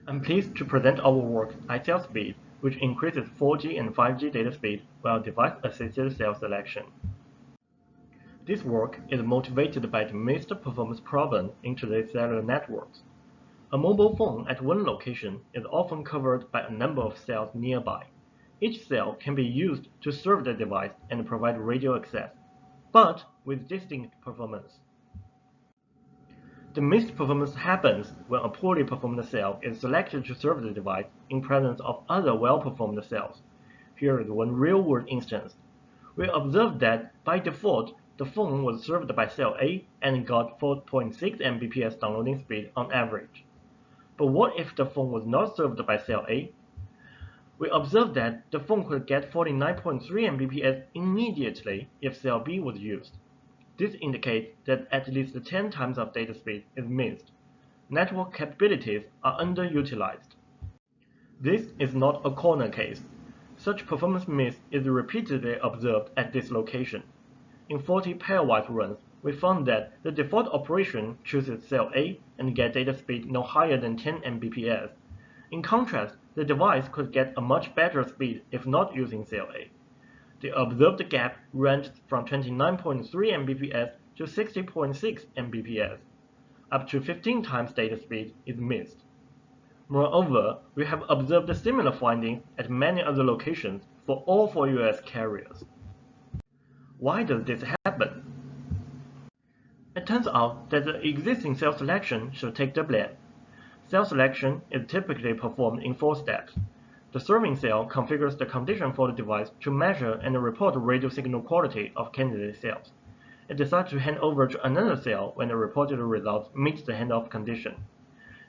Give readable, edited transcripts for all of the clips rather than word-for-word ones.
I'm pleased to present our work, iCellSpeed, which increases 4G and 5G data speed while device-assisted cell selection. This work is motivated by the missed performance problem in today's cellular networks. A mobile phone at one location is often covered by a number of cells nearby. Each cell can be used to serve the device and provide radio access, but with distinct performance. The missed performance happens when a poorly performed cell is selected to serve the device in presence of other well-performed cells. Here is one real-world instance. We observed that, by default, the phone was served by cell A and got 4.6 Mbps downloading speed on average. But what if the phone was not served by cell A? We observed that the phone could get 49.3 Mbps immediately if cell B was used. This indicates that at least 10 times of data speed is missed. Network capabilities are underutilized. This is not a corner case. Such performance miss is repeatedly observed at this location. In 40 pairwise runs, we found that the default operation chooses cell A and gets data speed no higher than 10 Mbps. In contrast, the device could get a much better speed if not using cell A. The observed gap ranged from 29.3 Mbps to 60.6 Mbps. Up to 15 times data speed is missed. Moreover, we have observed similar findings at many other locations for all 4 US carriers. Why does this happen? It turns out that the existing cell selection should take the blame. Cell selection is typically performed in 4 steps. The serving cell configures the condition for the device to measure and report radio signal quality of candidate cells. It decides to hand over to another cell when the reported results meet the handoff condition.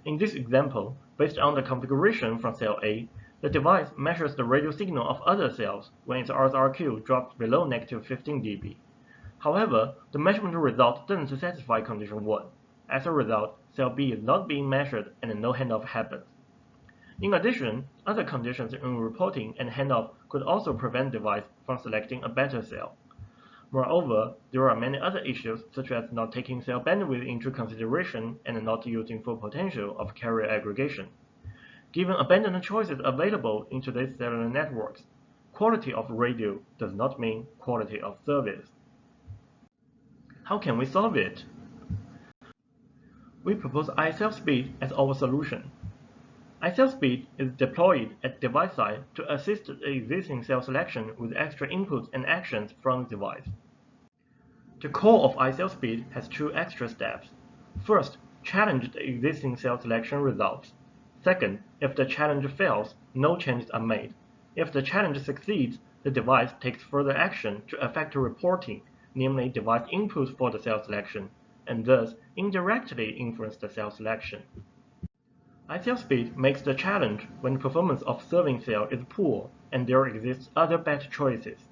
In this example, based on the configuration from cell A, the device measures the radio signal of other cells when its RSRQ drops below -15 dB. However, the measurement result doesn't satisfy condition 1. As a result, cell B is not being measured and no handoff happens. In addition, other conditions in reporting and handoff could also prevent the device from selecting a better cell. Moreover, there are many other issues such as not taking cell bandwidth into consideration and not using full potential of carrier aggregation. Given abundant choices available in today's cellular networks, quality of radio does not mean quality of service. How can we solve it? We propose iCellSpeed as our solution. iCellSpeed is deployed at device side to assist the existing cell selection with extra inputs and actions from the device. The core of iCellSpeed has 2 extra steps. First, challenge the existing cell selection results. Second, if the challenge fails, no changes are made. If the challenge succeeds, the device takes further action to affect reporting, namely device inputs for the cell selection, and thus indirectly influence the cell selection. iCellSpeed makes the challenge when performance of serving cell is poor and there exists other better choices.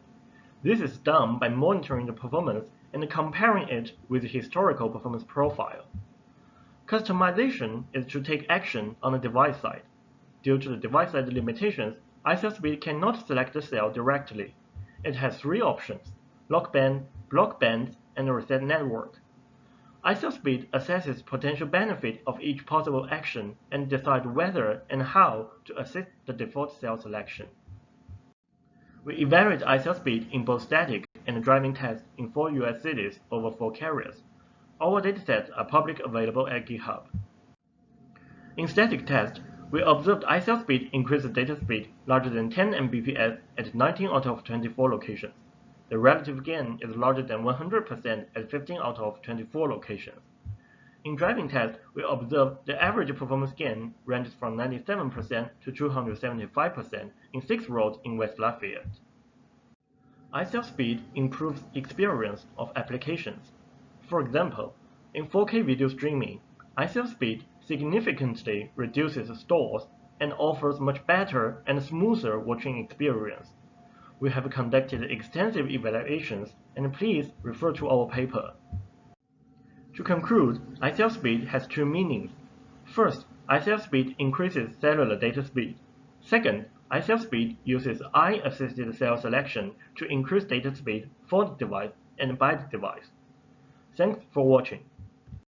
This is done by monitoring the performance and comparing it with the historical performance profile. Customization is to take action on the device side. Due to the device side limitations, iCellSpeed cannot select the cell directly. It has 3 options: lock band, block bands, and reset network. iCellSpeed assesses potential benefit of each possible action and decides whether and how to assist the default cell selection. We evaluate iCellSpeed in both static and driving tests in 4 US cities over 4 carriers. Our datasets are publicly available at GitHub. In static test, we observed iCellSpeed increases data speed larger than 10 Mbps at 19 out of 24 locations. The relative gain is larger than 100% at 15 out of 24 locations. In driving test, we observed the average performance gain ranges from 97% to 275% in 6 roads in West Lafayette. iCellSpeed improves experience of applications. For example, in 4K video streaming, iCellSpeed significantly reduces stalls and offers much better and smoother watching experience. We have conducted extensive evaluations, and please refer to our paper. To conclude, iCellSpeed has 2 meanings. First, iCellSpeed increases cellular data speed. Second, iCellSpeed uses eye-assisted cell selection to increase data speed for the device and by the device. Thanks for watching.